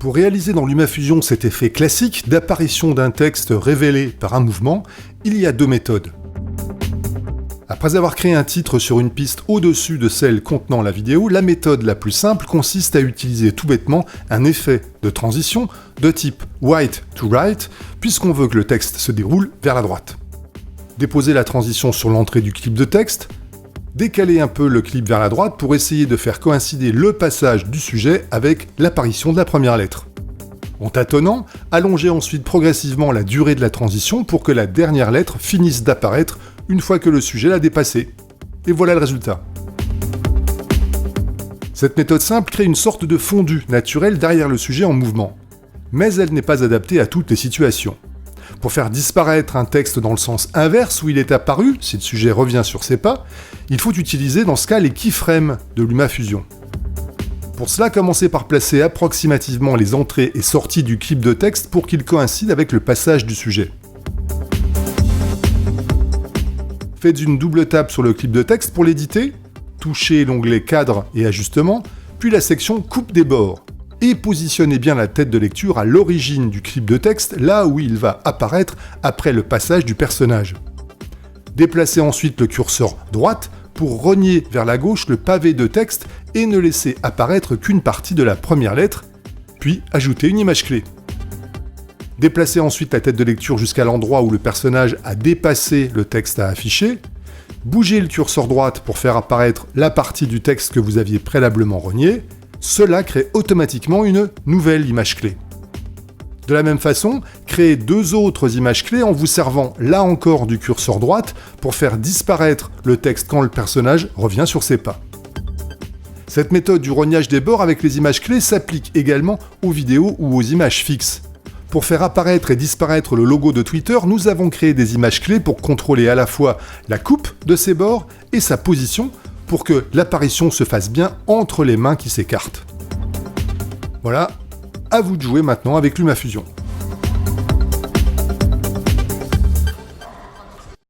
Pour réaliser dans LumaFusion cet effet classique d'apparition d'un texte révélé par un mouvement, il y a deux méthodes. Après avoir créé un titre sur une piste au-dessus de celle contenant la vidéo, la méthode la plus simple consiste à utiliser tout bêtement un effet de transition de type white to right, puisqu'on veut que le texte se déroule vers la droite. Déposer la transition sur l'entrée du clip de texte, décaler un peu le clip vers la droite pour essayer de faire coïncider le passage du sujet avec l'apparition de la première lettre. En tâtonnant, allongez ensuite progressivement la durée de la transition pour que la dernière lettre finisse d'apparaître une fois que le sujet l'a dépassé. Et voilà le résultat. Cette méthode simple crée une sorte de fondu naturel derrière le sujet en mouvement. Mais elle n'est pas adaptée à toutes les situations. Pour faire disparaître un texte dans le sens inverse où il est apparu, si le sujet revient sur ses pas, il faut utiliser dans ce cas les keyframes de LumaFusion. Pour cela, commencez par placer approximativement les entrées et sorties du clip de texte pour qu'ils coïncident avec le passage du sujet. Faites une double tape sur le clip de texte pour l'éditer, touchez l'onglet Cadre et Ajustements, puis la section Coupe des bords, et positionnez bien la tête de lecture à l'origine du clip de texte, là où il va apparaître après le passage du personnage. Déplacez ensuite le curseur droite pour rogner vers la gauche le pavé de texte et ne laisser apparaître qu'une partie de la première lettre, puis ajoutez une image clé. Déplacez ensuite la tête de lecture jusqu'à l'endroit où le personnage a dépassé le texte à afficher, bougez le curseur droite pour faire apparaître la partie du texte que vous aviez préalablement rogné, cela crée automatiquement une nouvelle image clé. De la même façon, créez deux autres images clés en vous servant là encore du curseur droite pour faire disparaître le texte quand le personnage revient sur ses pas. Cette méthode du rognage des bords avec les images clés s'applique également aux vidéos ou aux images fixes. Pour faire apparaître et disparaître le logo de Twitter, nous avons créé des images clés pour contrôler à la fois la coupe de ces bords et sa position pour que l'apparition se fasse bien entre les mains qui s'écartent. Voilà, à vous de jouer maintenant avec LumaFusion.